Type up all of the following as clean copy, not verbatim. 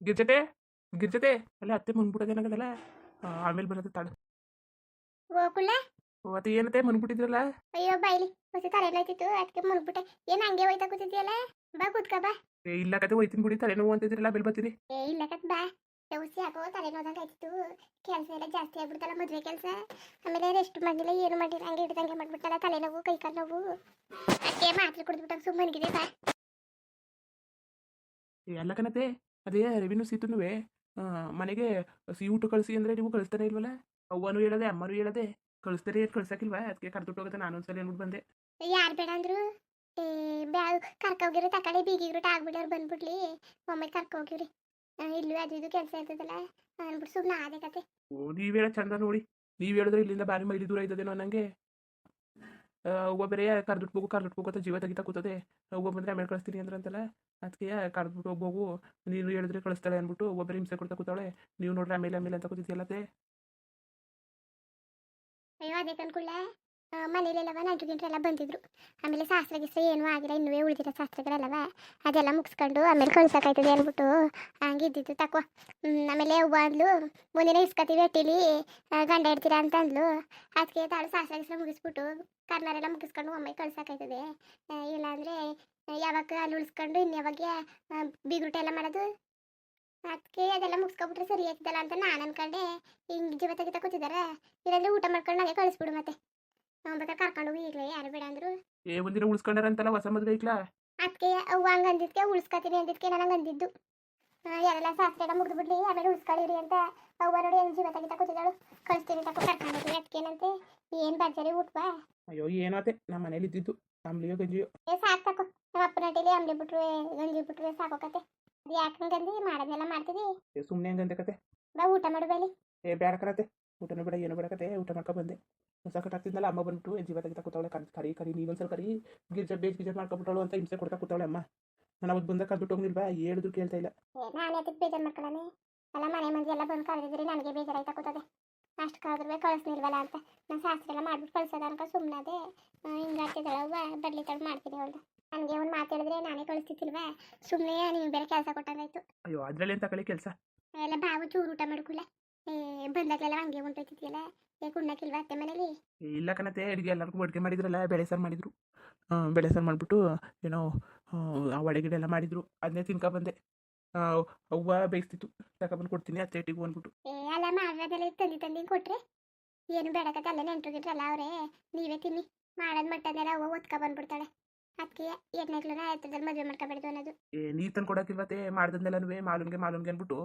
ಗಿರ್ಜತೆ ಗಿರ್ಜತೆ ಅಲ್ಲ ಅತ್ತೆ ಮುನ್ಬಿಟ್ಟದೇನಾಗದಲ್ಲ ಆಮೇಲೆ ಬರುತ್ತೆ ತಾಳು. ಹೋಗುಲ್ಲ. ಮತ್ತೆ ಏನತ್ತೆ ಮುನ್ಬಿಟ್ಟಿದ್ರಲ್ಲ. ಅಯ್ಯೋ ಬೈಲಿ ಹೊಸ ತಲೆನೋಯ್ತಿತ್ತು ಅದಕ್ಕೆ ಮುನ್ಬಿಟ್ಟೆ. ಏನ್ ಹಂಗೆ ಹೋಯ್ತಾ ಕೂತಿದ್ಯಲ್ಲ, ಬಾ ಕೂತ್ಕ ಬಾ. ಇಲ್ಲ ಕತೆ ಹೋಯ್ತೀನಿ ಬಿಡಿ, ತಲೆನೋವು ಅಂತಿದ್ರಲ್ಲ ಬೆಲ್ ಬರ್ತೀನಿ. ಇಲ್ಲ ಕತ್ ಬಾ. ಹುಸಿ ಯಾಕೋ ತಲೆನೋದಂಗೆ ಆಯ್ತಿತ್ತು. ಕೆಲಸ ಎಲ್ಲ ಜಾಸ್ತಿ ಆಗ್ಬಿಡ್ತಲ್ಲ, ಮದುವೆ ಕೆಲಸ. ಆಮೇಲೆ ರೆಸ್ಟ್ ಮಾಡಿಲ್ಲ, ಏನು ಮಾಡಿಲ್ಲ, ಹಂಗೆ ಹಿಡ್ದಂಗೆ ಮಾಡ್ಬಿಟ್ಟಲ್ಲ, ತಲೆನೋವು ಕೈಕಾಲು ನೋವು. ಅದಕ್ಕೆ ಮಾತ್ರೆ ಕುಡಿದ್ಬಿಟ್ಟಾಗ ಸುಮ್ಮನಿಗಿದೆ ಬಾ. ಎಲ್ಲ ಕಣತೆ, ಅದೇ ರೆವಿನ್ಯೂ ಸೀತುನು ಮನೆಗೆ ಸಿಹಿ ಊಟ ಕಳಿಸಿ ಅಂದ್ರೆ ನೀವು ಕಳಿಸ್ತಾನೆ ಇಲ್ವಲ್ಲ. ಅವ್ವನು ಹೇಳದೆ ಅಮ್ಮನೂ ಹೇಳದೆ ಕಳಿಸ್ತಾರೆ, ಕಳ್ಸಕ್ಕಿಲ್ವಾ? ಅದಕ್ಕೆ ಕರೆದುಟ್ಟು ಹೋಗುತ್ತೆ ನಾನು ಒಂದ್ಸಲ ಅಂದ್ಬಿಟ್ಟು ಬಂದೆ. ಯಾರು ಬೇಡ ಅಂದ್ರು. ಏ ಬ್ಯಾಗ್ ಕರ್ಕೋಗಿರೋ ತಕಡೆ ಬೀಗಿಗ್ರು ಆಗ್ಬಿಡೋರು ಬಂದ್ಬಿಡ್ಲಿ. ಒಮ್ಮೆ ಕರ್ಕೋಗಿವ್ರಿ. ಇಲ್ಲೂ ಅದು ಇದು ಕೆಲಸ ಇರ್ತದಲ್ಲ ಅಂದ್ಬಿಟ್ಟು ಸುಮ್ಮನೆ ಆದೆ ಕತೆ. ಓ ನೀವು ಹೇಳೋ ಚಂದ ನೋಡಿ. ನೀವು ಹೇಳಿದ್ರೆ ಇಲ್ಲಿಂದ ಬಾರಿ ಮೈಲಿ ದೂರ ಇದ್ದದೇನೋ ನನಗೆ. ಅವ್ವ ಬೇರೆ ಕರ್ದುಟ್ಬೋಗು ಅಂತ ಜೀವ ತೆಗಿತಾ ಕೂತದೆ. ಅವ್ವ ಬಂದರೆ ಆಮೇಲೆ ಕಳಿಸ್ತೀನಿ ಅಂದ್ರಂತಲ್ಲ, ಅದಕ್ಕೆ ಕರೆದ್ಬಿಟ್ಟು ಹೋಗ್ಬೋಗು, ನೀನು ಹೇಳಿದ್ರೆ ಕಳಿಸ್ತಾಳೆ ಅಂದ್ಬಿಟ್ಟು ಒಬ್ಬರು ಹಿಂಸೆ ಕೊಡ್ತಾ ಕೂತಾಳೆ. ನೀವು ನೋಡ್ರೆ ಆಮೇಲೆ ಆಮೇಲೆ ಅಂತ ಕೂತಿದ್ಯಲ್ಲತ್ತೆ. ಅಯ್ಯೋ ಅದೇ ಕನ್ಕೊಳ್ಳ. ಮನೇಲೆಲ್ಲವ ನೆಂಟ್ರು ಗಿಂಟ್ರೆಲ್ಲ ಬಂದಿದ್ರು. ಆಮೇಲೆ ಶಾಸ್ತ್ರ ಗಿಸ್ತ್ರ ಏನೂ ಆಗಿಲ್ಲ, ಇನ್ನೂ ಉಳಿದಿರೋ ಶಾಸ್ತ್ರಗಳೆಲ್ಲವ ಅದೆಲ್ಲ ಮುಗಿಸ್ಕೊಂಡು ಆಮೇಲೆ ಕಳ್ಸೋಕಾಯ್ತದೆ ಅಂದ್ಬಿಟ್ಟು ಹಂಗೆ ಇದ್ದಿತ್ತು ತಕೋ. ಆಮೇಲೆ ಅವ್ವ ಅಂದ್ಲು ಮುಂದಿನ ಇಸ್ಕತೀವಿ ಅಟ್ಟಿಲಿ ಗಂಡ ಇಡ್ತೀರಾ ಅಂತ ಅಂದ್ಲು. ಅದಕ್ಕೆ ತಾಳು ಶಾಸ್ತ್ರ ಗಿಸ್ತ್ರ ಮುಗಿಸ್ಬಿಟ್ಟು ಕರ್ನಾರೆಲ್ಲ ಮುಗಿಸ್ಕೊಂಡು ಒಮ್ಮೆ ಕಳ್ಸೋಕಾಯ್ತದೆ. ಇಲ್ಲಾಂದರೆ ಯಾವಾಗ ಅಲ್ಲಿ ಉಳಿಸ್ಕೊಂಡು ಇನ್ಯಾವಾಗ ಬೀಗ್ರೂಟ ಎಲ್ಲ ಮಾಡೋದು. ಅದಕ್ಕೆ ಅದೆಲ್ಲ ಮುಗಿಸ್ಕೊಬಿಟ್ರೆ ಸರಿ ಆಯ್ತದಲ್ಲ ಅಂತ ನಾನು ಅನ್ಕೊಂಡೆ. ಹಿಂಗೆ ಜೀವ ತೆಗಿತಾ ಕೂತಿದಾರೆ. ಇಲ್ಲಾಂದ್ರೆ ಊಟ ಮಾಡ್ಕೊಂಡು ನನಗೆ ಕಳಿಸ್ಬಿಡು ಮತ್ತೆ. ಬೇಕಾದ್ರೆ ಕರ್ಕೊಂಡು ಹೋಗಿ ಈಗಲೇ ಯಾರು ಬೇಡ ಅಂದ್ರು. ಒಂದಿನ ಉಳಿಸ್ಕೊಂಡಾರಂತಲ್ಲ ಹೊಸ ಮದುವೆ ಐಕ್ಲಾ. ಅದಕ್ಕೆ ಅವ್ವ ಹಂಗೆ ಅಂದಿದ್ಕೆ ಉಳಿಸ್ಕೊತೀನಿ ಅಂದಿದ್ಕೆ ನನಗೆ ಅಂದಿದ್ದು. ಯಾರೆಲ್ಲ ಶಾಸ್ತ್ರ ಎಲ್ಲ ಮುಗಿದ್ಬಿಡ್ಲಿ ಆಮೇಲೆ ಉಳಿಸ್ಕೊಳ್ಳಿರಿ ಅಂತ. ಅವ್ವ ನೋಡಿ ಹೆಂಗೆ ಜೀವ ತೆಗಿತಾ ಕೂತಿದ್ದಾಳು. ಕಳಿಸ್ತೀನಿ ತಗೋ ಕರ್ಕೊಂಡು ಹೋಗಿ. ಅದಕ್ಕೇನಂತೆ ಏನು ಭರ್ಜರಿ ಊಟವಾ. ಅಯ್ಯೋ ಏನತ್ತೆ, ನಮ್ಮ ಮನೇಲಿ ಇದ್ದಿದ್ದು ಅಂಬ್ಲಿಯೋ ಗಂಜಿಯೋ. ಸಾಕು ತಕೋ. ನಮ್ಮ ಅಪ್ಪನ ಹಟ್ಟಿಲಿ ಅಂಬ್ಲಿ ಬಿಟ್ರು ಗಂಜಿ ಬಿಟ್ರು ಸಾಕೋಕತ್ತೆ. ಅದು ಯಾಕೆ ಹಂಗಂದು ಮಾಡೋದನ್ನೆಲ್ಲ ಮಾಡ್ತೀವಿ. ಸುಮ್ಮನೆ ಹಂಗಂತೆ ಕತೆ. ಬಾ ಊಟ ಮಾಡು ಬೇಲಿ. ಬೇಡ ಕರತೆ, ಊಟನೂ ಬೇಡ ಏನು ಬೇಡ ಕತೆ. ಊಟ ಮಾಡ್ಕೊ ಬಂದೆ. ಹೊಸ ಕಟ್ಟಾಗ್ತಿದ್ನಲ್ಲ, ಅಮ್ಮ ಬಂದ್ಬಿಟ್ಟು ಜೀವ ತೆಗಿತಾ ಕೂತಾವಳೆ. ಕರಿ ನೀವೊಂದ್ಸಲ ಕರಿ ಬೇಜ್ ಮಾಡ್ಕೊಬಿಟ್ಟಳು ಅಂತ ಹಿಂಸೆ ಕೊಡ್ತಾ ಕೂತಾವಳೆ ಅಮ್ಮ. ನಾನು ಅವತ್ತು ಬಂದಾಗ ಕರ್ಬಿಟ್ಟು ಹೋಗ್ಲಿಲ್ವಾ, ಹೇಳಿದ್ರು ಕೇಳ್ತಾ ಇಲ್ಲ. ನಾನು ಅದಕ್ಕೆ ಬೇಜಾರು ಮಾಡ್ಕೊಳ್ಳೋಣ. ಎಲ್ಲ ಮನೆ ಮಂದಿ ಎಲ್ಲ ಬಂದು ಕರೆದಿದ್ರಿ, ನನಗೆ ಬೇಜಾರಾಯ್ತಾ ಕೂತದೆ. ಅಷ್ಟು ಕರೆದ್ರೆ ಕಳಿಸ್ನಿಲ್ವಲ್ಲ ಅಂತ ನಾನು ಶಾಸ್ತ್ರ ಎಲ್ಲ ಮಾಡ್ಬಿಟ್ಟು ಕಳ್ಸೋದ ಅನ್ಕ ಸುಮ್ಮನೆ ಹಿಂಗೆ ಆಗ್ತಿದ್ದಾಳವ್ವ. ಬಡ್ಲಿ ತಡ ಮಾಡ್ತೀನಿ ಅವಳ್ದು. ನನಗೆ ಒಂದು ಮಾತಾಡಿದ್ರೆ ನಾನೇ ಕಳಿಸ್ತಿಲ್ವಾ. ಸುಮ್ಮನೆ ನೀವು ಬೇರೆ ಕೆಲಸ ಕೊಟ್ಟಂಗಾಯ್ತು. ಅಯ್ಯೋ ಅದ್ರಲ್ಲಿ ಎಂತ ಕಳಿ ಕೆಲಸ. ಎಲ್ಲ ಬಾವು ಚೂರು ಊಟ ಮಾಡ್ಕೊಳ್ಳ. ಬಂದಾಗಲೆಲ್ಲ ಹಂಗೆ ಹೊಂಟೋಯ್ತಿದ್ಯಲ್ಲ. ಯಾಕೆ ಉಣ್ಣಕ್ಕಿಲ್ವಾ ಅತ್ತೆ ಮನೇಲಿ? ಇಲ್ಲ ಕಣತೆ, ಅಡುಗೆ ಎಲ್ಲರಿಗೂ ಅಡುಗೆ ಮಾಡಿದ್ರಲ್ಲ, ಬೇಳೆ ಸಾರು ಮಾಡಿದ್ರು. ಬೇಳೆ ಸಾರು ಮಾಡಿಬಿಟ್ಟು ಏನೋ ಆ ಗಿಡ ಎಲ್ಲ ಮಾಡಿದ್ರು, ಅದನ್ನೇ ತಿನ್ಕೊಬಂದೆ. ಅವ್ವ ಬೇಯಿಸ್ತಿತ್ತು, ತಗೊಬಂದು ಕೊಡ್ತೀನಿ ಅತ್ತೆ ಇಟ್ಟಿಗೂ ಅಂದ್ಬಿಟ್ಟು. ಅಲ್ಲ ಮಾಡೋದೆಲ್ಲ ತಂದು ಕೊಟ್ರೆ ಏನು ಬೇಡಕತ್ತೆ. ಅಲ್ಲೇ ನೆಂಟ್ರು ಗಿಟ್ರಲ್ಲ ಅವರೇ, ನೀವೇ ತಿನ್ನಿ. ಮಾಡೋದು ಮಟ್ಟನೆಲ್ಲ ಅವ್ವ ಒತ್ಕೊ ಬಂದ್ಬಿಡ್ತಾಳೆ. ಅದಕ್ಕೆ ಎಣ್ಣೆಗ್ಲನ್ನ ಹತ್ರದಲ್ಲಿ ಮದುವೆ ಮಾಡ್ಕೊಬಾರ್ದು ಅನ್ನೋದು. ನೀರು ತಂದು ಕೊಡೋಕ್ಕಿಲ್ವತ್ತೆ, ಮಾಡ್ದನ್ನೆಲ್ಲನೂ ಮಾಲೂನ್ಗೆ ಅನ್ಬಿಟ್ಟು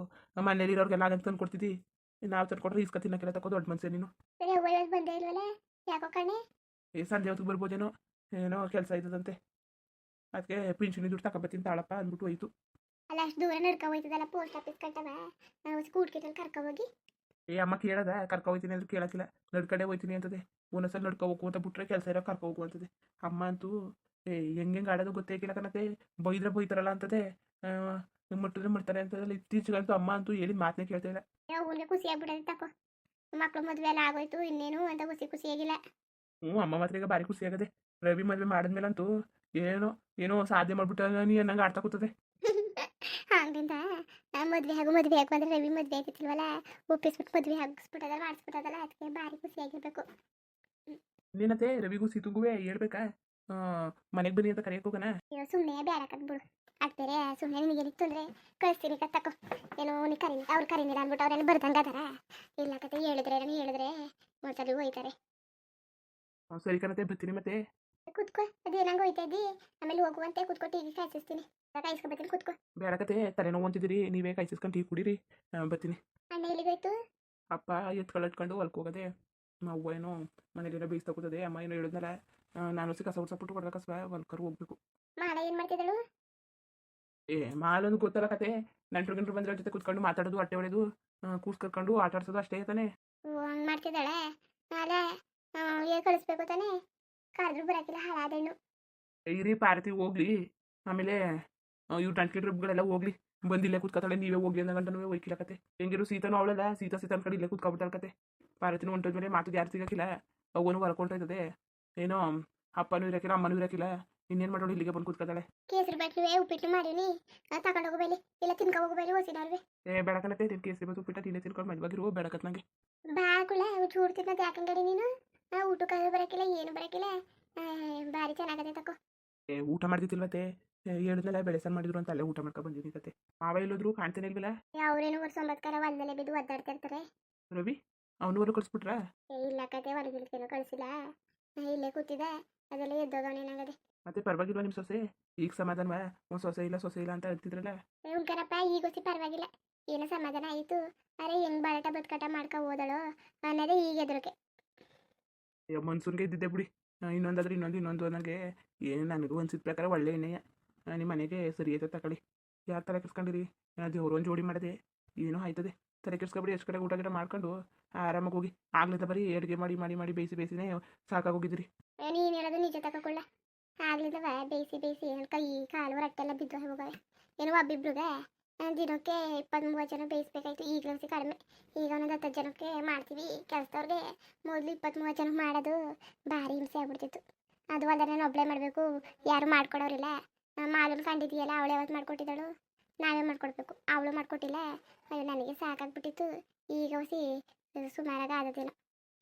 ಮನೇಲಿ ಇರೋರಿಗೆಲ್ಲ ಆಗಂತ ತಂದು ಕೊಡ್ತಿದ್ದಿ. ನಾವು ತಂದು ಕೊಟ್ಟರೆ ಇಸ್ಕ ತಿನ್ನಕ್ಕೆಲ್ಲ ತಗೋ. ದೊಡ್ಡ ಮನುಷ್ಯ ನೀನು. ಸರಿ ಅವ್ವ ಇವತ್ತು ಬಂದೇ ಇಲ್ವಲ್ಲ, ಯಾಕೋ ಕಣೆ? ಸಂಜೆ ಹೊತ್ತಿಗೆ ಬರ್ಬೋದೇನೋ, ಏನೋ ಕೆಲಸ ಇದ್ದದಂತೆ. ಅದಕ್ಕೆ ಪಿಂಚಣಿ ದುಡ್ಡು ತಗೊಬತ್ತೀನಿ ತಾಳಪ್ಪ ಅಂದ್ಬಿಟ್ಟು ಹೋಯ್ತು. ಅಲ್ಲ ಅಷ್ಟು ದೂರ ನಡ್ಕೊ ಹೋಯ್ತದಲ್ಲ ಪೋಸ್ಟ್ ಆಫೀಸ್ ಕಟ್ಟವ. ನಾವು ಸ್ಕೂಟ್ಗಿಟ್ಟಲ್ಲಿ ಕರ್ಕೊ ಹೋಗಿ. ಅಮ್ಮ ಕೇಳದ ಕರ್ಕೊ ಹೋಯ್ತೀನಿ ಅಂದ್ರೆ ಕೇಳಕ್ಕಿಲ್ಲ. ನಡ್ಕಡೆ ಹೋಯ್ತೀನಿ ಅಂತದೆ. ಒಂದೊಂದ್ಸಲ ನಡ್ಕೊ ಹೋಗು ಅಂತ ಬಿಟ್ರೆ ಕೆಲಸ ಇರೋ ಕರ್ಕೊ ಹೋಗು ಅಂತದೆ. ಅಮ್ಮ ಅಂತೂ ಹೆಂಗೆ ಆಡೋದು ಗೊತ್ತೇ ಇಲ್ಲ ಕಣತೆ. ಬೈತಾರಲ್ಲ ಅಂತದೆ. ಮುಟ್ಟಿದ್ರೆ ಮುಟ್ತಾರೆ ಅಂತದಲ್ಲ. ಇತ್ತೀಚೆಗಂತೂ ಅಮ್ಮ ಅಂತೂ ಹೇಳಿದ ಮಾತನ್ನೇ ಕೇಳ್ತಾ ಇಲ್ಲ. ಅವನಿಗೆ ಖುಷಿ ಆಗ್ಬಿಡೋದು ತಕೋ. ಮಕ್ಳು ಮದುವೆ ಎಲ್ಲ ಆಗೋಯ್ತು, ಇನ್ನೇನು ಅಂತ ಖುಷಿಯಾಗಿಲ್ಲ. ಅಮ್ಮ ಮಾತ್ರ ಈಗ ಭಾರಿ ಖುಷಿ ಆಗದೆ. ರವಿ ಮದುವೆ ಮಾಡಿದ್ಮೇಲಂತೂ ಏನೋ ಏನೋ ಸಾಧ್ಯ ಮಾಡ್ಬಿಟ್ಟ ನೀ ಅನ್ನಂಗೆ ಆಡ್ತಾ ಕೂತದೆ. ಹಂಗಿಂದ ಮದುವೆ ಆಗಿ ಬಂದ್ರೆ ರವಿ ಮದುವೆ ಆಗ್ತಿಲ್ವಲ್ಲ, ಒಪ್ಪಿಸ್ಬಿಟ್ಟು ಮದುವೆ ಆಗಿಸ್ಬಿಟ್ಟದಲ್ಲ, ಮಾಡಿಸ್ಬಿಟ್ಟದಲ್ಲ. ಅದಕ್ಕೆ ಭಾರಿ ಖುಷಿಯಾಗಿರ್ಬೇಕು. ನೀನತ್ತೆ ರವಿಗೂ ಸೀತುಗೂ ಹೇಳ್ಬೇಕಾ ಮನೆಗೆ ಬನ್ನಿ ಅಂತ ಕರೆಯಕ್ಕೆ ಹೋಗೋಣ? ಅಯ್ಯೋ ಸುಮ್ಮನೆ ಬೇಡಕದ್ ಬಿಡು. ಆಗ್ತಾರೆ ಸುಮ್ಮನೆ ನಿನಗೇನಿತ್ತು ಅಂದರೆ ಕಳಿಸ್ತೀನಿ ತಕೋ. ಏನೋ ನೀ ಅವ್ರು ಕರೀನಿಲ್ಲ ಅಂದ್ಬಿಟ್ಟು ಅವರೆಲ್ಲ ಬರ್ದಂಗೆ ಅದಾರ. ಇಲ್ಲ ಕತೆ ಹೇಳಿದ್ರೆ ಒಂದ್ಸಲಿ ಹೋಯ್ತಾರೆ. ಸರಿ ಕಣತೆ, ಬರ್ತೀನಿ ಮತ್ತೆ. ಕುತ್ಕೋ, ಅದೇನಂಗೆ ಹೋಯ್ತಾ ಇದ್ದಿ. ಆಮೇಲೆ ಹೋಗುವಂತೆ ಕುತ್ಕೋ, ಟೀಗೆ ಕಾಯಿಸ್ತೀನಿ. ಕಾಯಿಸ್ಕೊಬತ್ತೀನಿ, ಕುತ್ಕೋ. ಬೇಡ ಕತೆ, ತಲೆನೋವು ಅಂತಿದ್ದೀರಿ, ನೀವೇ ಕಾಯಿಸ್ಕೊಂಡು ಟೀ ಕುಡೀರಿ. ಬರ್ತೀನಿ. ಅಣ್ಣ ಎಲ್ಲಿಗೋಯ್ತು? ಅಪ್ಪ ಎತ್ಕೊಂಡು ಹೊಲ್ಕ್ ಹೋಗದೆ. ಅವ್ವ ಏನೋ ಮನೇಲಿರೋ ಬೇಯಿಸ್ತಾ ಕೂತದೆ. ಅಮ್ಮ ಏನೋ ಹೇಳಿದ್ನಲ್ಲ, ನಾನು ಕಸ ಉಡ್ಸಬಿಟ್ಟು ಹೊಡೆದ ಕಸ ಹೊಲ್ಕರು ಹೋಗ್ಬೇಕು. ಮಾಡ ಏನು ಮಾಡ್ತಿದ್ದಳು? ಮಾಲೊಂದು ಗೊತ್ತಲ್ಲ ಕತೆ. ನೆಂಟ್ರು ಬಂದ್ರೆ ಜೊತೆ ಕುತ್ಕೊಂಡು ಮಾತಾಡೋದು, ಅಟ್ಟೆ ಹೊಡೆದು, ಕೂಸ್ ಕರ್ಕೊಂಡು ಆಟ ಆಡ್ಸೋದು ಅಷ್ಟೇ ತಾನೆ. ಹಂಗೆ ಮಾಡ್ತಿದ್ದಾಳೆ. ನಾಳೆ ಹೇಗೆ ಕಳಿಸ್ಬೇಕು ತಾನೆ. ಕರೆದ್ರು ಬರೋಕಿಲ್ಲ ಹಾಳಾದೇನು. ಇರಿ ಪಾರ್ತಿ ಹೋಗ್ಲಿ. ಆಮೇಲೆ ಇವ್ರು ಟಂಟ್ಕಿಡ್ರುಗಳೆಲ್ಲ ಹೋಗ್ಲಿ. ಬಂದಿಲ್ಲೇ ಕೂತ್ಕೊತಾಳೆ, ನೀವೇ ಹೋಗ್ಲಿ ಅಂದ ಗಂಟನೂ ಹೋಯ್ಕಿಲ್ಲ ಕತೆ. ಹೆಂಗಿರು ಸೀತಾನು ಅವಳಲ್ಲ, ಸೀತಾ ಕಡೆ ಇಲ್ಲೇ ಕೂತ್ಕೊಬಿಟ್ಟಾಳ ಕತೆ. ಪಾರ್ತಿನೂ ಹೊಂಟೋದ್ಮೇಲೆ ಮಾತು ಯಾರು ಸಿಗಕ್ಕಿಲ್ಲ. ಅವನು ಹೊರ್ಕೊಂಡೋಯ್ತದೆ. ಏನೋ ಅಪ್ಪನೂ ಇರೋಕಿಲ್ಲ, ಅಮ್ಮನೂ ಇರೋಕಿಲ್ಲ. ಇನ್ನೇನು ಮಾಡೋಳು ಇಲ್ಲಿಗೆ ಬಂದು ಕೂತ್ಕೊತಾಳೆ. ಕೇಸರಿ ಬಾಟ್ಲು ಉಪ್ಪಿಟ್ಟು ಮಾಡೀನಿ ತಗೊಂಡು ಹೋಗಬೇಲಿ ಇಲ್ಲ ತಿನ್ಕೊ ಹೋಗಬೇಲಿ ಓಸಿನವ್ರಿಗೆ. ಬೆಳಕನತ್ತೆ ನೀನು ಕೇಸರಿ ಬಸ್ ಉಪ್ಪಿಟ್ಟು ನೀನೇ ತಿನ್ಕೊಂಡು ಮದುವಾಗಿರುವ ಬೆಳಕತ್ ನನಗೆ. ಬಾಕುಳ ಚೂರು ತಿನ್ನೋದು ಯಾಕಂಗಡಿ ನೀನು ಊಟಕ್ಕೆ ಬರೋಕಿಲ್ಲ ಏನು ಬರೋಕಿಲ್ಲ ಭಾರಿ ಚೆನ್ನಾಗದೆ ತಕೋ. ಊಟ ಮಾಡ್ತಿಲ್ವತ್ತೆ ಹೇಳಿದ್ನಲ್ಲ ಬೆಳೆ ಸಾರು ಮಾಡಿದ್ರು ಅಂತ ಅಲ್ಲೇ ಊಟ ಮಾಡ್ಕೊಂಡು ಬಂದಿದ್ದೀನಿ ಕತೆ. ಮಾವ ಎಲ್ಲೋದ್ರು ಕಾಣ್ತಾನೆ ಇಲ್ವಲ್ಲ. ಅವ್ರೇನು ವರ್ಷ 9 ಹೊಲದಲ್ಲೇ ಬಿದ್ದು ಒದ್ದಾಡ್ತಾ ಇರ್ತಾರೆ. ರವಿ ಅವನೂರು ಕಳಿಸ್ಬಿಟ್ರಾ? ಇಲ್ಲ ಕತೆ ಹೊರಗಿಲ್ಕೇನೋ ಕಳಿಸಿಲ್ಲ ಇಲ್ಲೇ ಕೂತಿದೆ ಅದೆಲ್ಲ ಎದ್ದೋಗವನೇನಾಗದೆ. ಮತ್ತೆ ಪರವಾಗಿಲ್ವಾ ನಿಮ್ಮ ಸೊಸೆ ಈಗ ಸಮಾಧಾನವಾ? ಒಂದು ಸೊಸೆ ಇಲ್ಲ ಅಂತ ಹೇಳ್ತಿದ್ರಲ್ಲ. ಉಂಕರಪ್ಪ ಈಗ ಹೊಸಿ ಪರವಾಗಿಲ್ಲ ಏನೋ ಸಮಾಧಾನ ಆಯಿತು. ಅರೆ ಹೆಂಗ್ ಬಾಳಟ ಬದ್ಕಟ ಮಾಡ್ಕೊ ಹೋದಳು ಅನ್ನೋದೇ ಈಗ ಎದುರುಕೆ. ಮನ್ಸೂನ್ಗೆ ಇದ್ದಿದ್ದೆ ಬಿಡಿ. ಇನ್ನೊಂದಾದ್ರೆ ಇನ್ನೊಂದು ನನಗೆ ಏನು ನನಗೂ ಅನ್ಸಿದ ಪ್ರಕಾರ ಒಳ್ಳೆ ಎಣ್ಣೆಯ ನಿಮ್ಮ ಮನೆಗೆ ಸರಿ ಆಯ್ತದೆ ತಗೊಳ್ಳಿ. ಯಾರು ತಲೆ ಕೆಡ್ಸ್ಕೊಂಡಿರಿ? ದೇವ್ರು ಒಂದು ಜೋಡಿ ಮಾಡಿದೆ ಏನೋ ಆಯ್ತದೆ. ತಲೆ ಕೆಡ್ಸ್ಕೊಬಿಡಿ ಎಷ್ಟು ಕಡೆ ಊಟ ಗಿಡ ಮಾಡ್ಕೊಂಡು ಆರಾಮಾಗಿ ಹೋಗಿ. ಆಗ್ಲಿಂದ ಬರೀ ಅಡುಗೆ ಮಾಡಿ ಬೇಯಿಸಿನೇ ಸಾಕಾಗೋಗಿದ್ರಿ. ನೀನು ಹೇಳೋದು ನಿಜ ತಗೊಳ್ಳ ಆಗ್ಲಿದವ ಬೇಯಿಸಿ ಕೈ ಕಾಲು ರಟ್ಟೆಲ್ಲ ಬಿದ್ದು ಹೋಗವೆ. ಏನೋ ಒಬ್ಬಿಬ್ರಿಗೆ ದಿನಕ್ಕೆ 20-30 ಜನ ಬೇಯಿಸ್ಬೇಕಾಯ್ತು. ಈಗ ಹೊಸಿ ಕಡಿಮೆ. ಈಗ ಒಂದೊಂದು 10 ಜನಕ್ಕೆ ಮಾಡ್ತೀವಿ ಕೆಲಸದವ್ರಿಗೆ. ಮೊದಲು 20-30 ಜನಕ್ಕೆ ಮಾಡೋದು ಭಾರಿ ಹಿಂಸೆ ಆಗ್ಬಿಡ್ತಿತ್ತು. ಅದು ಅಲ್ಲದೆ ನಾನು ಒಬ್ಬಳೇ ಮಾಡಬೇಕು, ಯಾರು ಮಾಡ್ಕೊಡೋರಿಲ್ಲ. ಮಾಲೂನು ಕಂಡಿದ್ದೀಯಲ್ಲ ಅವಳು ಯಾವತ್ತು ಮಾಡ್ಕೊಟ್ಟಿದ್ದಾಳು, ನಾವೇ ಮಾಡ್ಕೊಡ್ಬೇಕು. ಅವಳು ಮಾಡ್ಕೊಟ್ಟಿಲ್ಲ. ಅಯ್ಯೋ ನನಗೆ ಸಾಕಾಗ್ಬಿಟ್ಟಿತ್ತು. ಈಗ ಹೊಸಿ ಸುಮಾರಾಗ ಆದದೇನೋ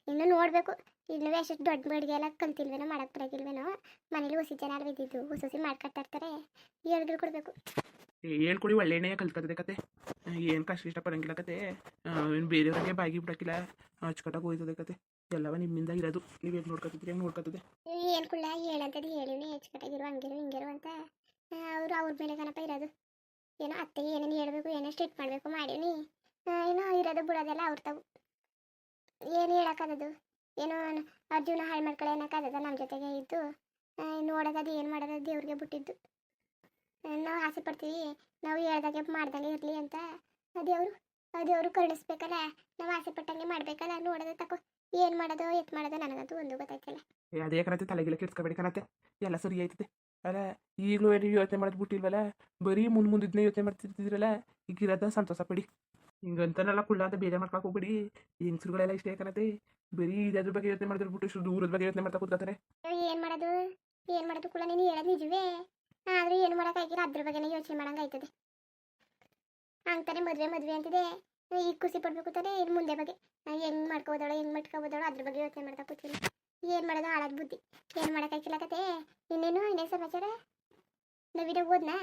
ಇನ್ನು ನೋಡಬೇಕು. ಇನ್ನೂ ಎಷ್ಟು ದೊಡ್ಡ ಅಡುಗೆ ಎಲ್ಲ ಕಲ್ತಿಲ್ವೇನೋ ಮಾಡಕ್ಕೆ ಬರೋಗಿಲ್ವೇನೋ. ಮನೇಲಿ ಹೊಸಿ ಜನ ಅಲ್ವ ಇದ್ದಿದ್ದು ಹೊಸಿ ಮಾಡ್ಕೊತಾ ಇರ್ತಾರೆ. ಹೇಳಿದ್ರು ಕೊಡಬೇಕು. ಹೇಳ್ಕೊಡಿ ಒಳ್ಳೆ ಎಣ್ಣೆಯ ಕಲ್ತ್ಕತ್ತದೆ ಕತೆ. ಏನು ಕಷ್ಟ ಇಷ್ಟಪಡಂಗಿಲ್ಲ ಕತೆ. ಏನು ಬೇರೆಯವ್ರಿಗೆ ಬಾಗಿ ಬಿಡೋಕ್ಕಿಲ್ಲ. ಅಚ್ಚುಕಟ್ಟಾಗಿ ಹೋಯ್ತದೆ ಕತೆ. ಎಲ್ಲವ ನಿಮ್ಮಿಂದ ಇರೋದು. ನೀವು ಹೇಗೆ ನೋಡ್ಕೊತಿದ್ರಿ ಹೆಂಗೆ ನೋಡ್ಕೊತದೆ. ಏನು ಕುಳ್ಳ ಹೇಳಂತದ್ದು ಹೇಳಿವ್ನಿ ಹೆಚ್ಚುಕಟ್ಟಾಗಿರು ಹಂಗಿರು ಹಿಂಗಿರು ಅಂತ. ಅವ್ರ ಮೇಲೆ ಕಣಪ್ಪ ಇರೋದು. ಏನೋ ಅತ್ತೆಗೆ ಏನೇನು ಹೇಳಬೇಕು ಏನೋ ಸ್ಟ್ರಿಟ್ ಮಾಡಬೇಕು ಮಾಡೀನಿ. ಏನೋ ಇರೋದು ಬಿಡೋದೆಲ್ಲ ಅವ್ರ ತಾವು. ಏನು ಹೇಳೋಕ್ಕದದು? ಏನೋ ಅವ್ರ ಜೀವನ ಹಾಳು ಮಾಡ್ಕೊಳ್ಳೋ ಏನಕ್ಕಾಗದ ನಮ್ಮ ಜೊತೆಗೆ ಇದ್ದು ನೋಡೋದು ಏನು ಮಾಡೋದು ದೇವ್ರಿಗೆ ಬಿಟ್ಟಿದ್ದು. ನಾವು ಆಸೆ ಪಡ್ತೀವಿ ನಾವು ಹೇಳ್ದಾಗೆ ಮಾಡ್ದಂಗೆ ಇರಲಿ ಅಂತ. ದೇವರು ಕರುಣಿಸ್ಬೇಕಲ್ಲ. ನಾವು ಆಸೆ ಪಟ್ಟಂಗೆ ಮಾಡಬೇಕಲ್ಲ. ನೋಡೋದು ತಕೋ ಏನು ಮಾಡೋದು ಎತ್ತು ಮಾಡೋದು ನನಗಂತೂ ಒಂದು ಗೊತ್ತಾಯ್ತಲ್ಲ. ಅದೇ ಕಣತೆ ತಲೆಗಿಲ್ಲ ಕೆಡ್ಸ್ಕೊಬೇಡಿ ಕಣತೆ. ಎಲ್ಲ ಸರಿ ಆಯ್ತದೆ ಅಲ್ಲ. ಈಗಲೂ ಏನು ಯೋಚನೆ ಮಾಡೋದು ಬಿಟ್ಟಿಲ್ವಲ್ಲ. ಬರೀ ಮುಂದಿದ್ದನ್ನೇ ಯೋಚನೆ ಮಾಡ್ತಿರ್ತಿದ್ರಲ್ಲ. ಈಗ ಇರೋದ ಸಂತೋಷ ಪಡಿ. ಹಿಂಗಂತನೆಲ್ಲ ಕುಳ್ಳ ಅಂತ ಬೇಜಾರು ಮಾಡ್ಕೊಳಕ್ಕೆ ಹೋಗ್ಬಿಡಿ. ಹೆಂಗಸ್ರುಗಳೆಲ್ಲ ಇಷ್ಟೇ ಕಣತೆ. ಬರೀ ಇದ್ರ ಬಗ್ಗೆ ಯೋಚನೆ ಮಾಡಿದ್ರೆ ಬಿಟ್ಟು ಇಷ್ಟು ದೂರದ ಬಗ್ಗೆ ಯೋಚನೆ ಮಾಡ್ತಾ ಕೂತ್ಕೊತಾರೆ. ಏನು ಮಾಡೋದು ಕುಳ್ಳ ನೀನು ಹೇಳೋದು ನಿಜವೇ. ಆದರೂ ಏನು ಮಾಡೋಕ್ಕಾಗಿಲ್ಲ ಅದ್ರ ಬಗ್ಗೆನೇ ಯೋಚನೆ ಮಾಡೋಂಗೆ ಆಯ್ತದೆ. ಅಂತಾನೆ ಮದುವೆ ಅಂತಿದೆ. ಈಗ ಖುಷಿ ಪಡ್ಬೇಕು ತಾನೆ ಇನ್ನು ಮುಂದೆ ಬಗ್ಗೆ ಹೆಂಗೆ ಮಾಡ್ಕೋಬೋದಳು ಅದ್ರ ಬಗ್ಗೆ ಯೋಚನೆ ಮಾಡ್ತಾ ಕೂತೀನಿ. ಏನು ಮಾಡೋದು ಹಾಳಾದ ಬುದ್ಧಿ. ಏನು ಮಾಡೋಕ್ಕಾಗಿಲ್ಲ ಕತೆ. ಇನ್ನೇನು ಸಮಾಚಾರ ನವೀನ ಓದ್ನಾ?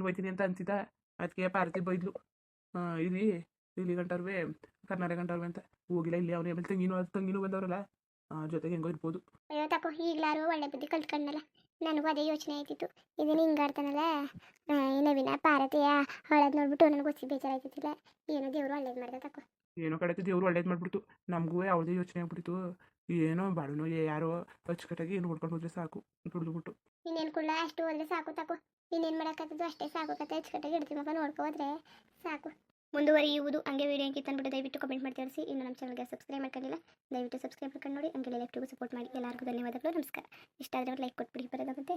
ಹೋಯ್ತೀನಿ ಅಂತ ಅನ್ಸಿದ್ದ. ಅದಕ್ಕೆ ಪಾರ್ತಿ ಬೈದ್ಲು ಇಲ್ಲಿ ಗಂಟರ್ವೆ ಕರ್ನಾಟಕ ಗಂಟರ್ವೆ ಅಂತ ಹೋಗಿಲ್ಲ. ಇಲ್ಲಿ ಅವನೇ ಆಮೇಲೆ ತಂಗಿನೂ ಬಂದವರಲ್ಲ ಜೊತೆಗೆ ಹೆಂಗೋ ಇರ್ಬೋದು. ಅಯ್ಯೋ ತಕೋ ಈಗಲಾರು ಒಳ್ಳೆ ಬುದ್ಧಿ ಕಲ್ತ್ಕೊಂಡಲ್ಲ. ನನಗೂ ಅದೇ ಯೋಚನೆ ಆಯ್ತಿತ್ತು. ಇದನ್ನು ಹಿಂಗಾಡ್ತಾನಲ್ಲ ನವೀನ ಪಾರತಿಯ ಹಾಳದ್ ನೋಡ್ಬಿಟ್ಟು ನನಗೆ ಗೊತ್ತಿ ಬೇಜಾರಾಯ್ತಿಲ್ಲ. ಏನೋ ದೇವ್ರು ಒಳ್ಳೇದು ಮಾಡ್ದೆ ತಕೋ. ಏನೋ ಕಡೆ ದೇವ್ರು ಒಳ್ಳೇದು ಮಾಡ್ಬಿಡ್ತು. ನಮಗೂ ಯಾವುದೇ ಯೋಚನೆ ಆಗ್ಬಿಟ್ಟಿತ್ತು. ಏನೋ ಬಾಳುನೋ ಯಾರೋ ಅಚ್ಚುಕಟ್ಟಾಗಿ ಏನು ಹೊಡ್ಕೊಂಡು ಹೋದ್ರೆ ಸಾಕು ದುಡ್ದುಬಿಟ್ಟು. ಇನ್ನೇನು ಕುಳ್ಳ ಅಷ್ಟು ಹೋದ್ರೆ ಸಾಕು ತಕೋ. ಇನ್ನೇನು ಮಾಡೋಕ್ಕದ್ದು ಅಷ್ಟೇ ಸಾಕು ಕತೆ. ಅಚ್ಚುಕಟ್ಟಾಗಿ ಇಡ್ತಿ ಮಗ ನೋಡ್ಕೊ ಹೋದ್ರೆ ಸಾಕು. ಮುಂದುವರಿಯುವುದು ಹಂಗೆ ವೀಡಿಯೋ ಹೆಂಗೆ ತಂದ್ಬಿಟ್ಟು ದಯವಿಟ್ಟು ಕಮೆಂಟ್ ಮಾಡಿ ತಿಳಿಸಿ. ಇನ್ನು ನಮ್ಮ ಚಾನಲ್ಗೆ ಸಬ್ಸ್ಕ್ರೈಬ್ ಮಾಡ್ಕೊಂಡಿಲ್ಲ ದಯವಿಟ್ಟು ಸಬ್ಸ್ಕ್ರೈಬ್ ಮಾಡ್ಕೊಂಡು ನೋಡಿ. ಹಂಗೆ ಲೈಫ್ಟಿಗೂ ಸಪೋರ್ಟ್ ಮಾಡಿ. ಎಲ್ಲರಿಗೂ ಧನ್ಯವಾದಗಳು. ನಮಸ್ಕಾರ. ಇಷ್ಟ ಆದರೆ ಲೈಕ್ ಕೊಟ್ಬಿಡಿ ಬರೋದಾಗುತ್ತೆ.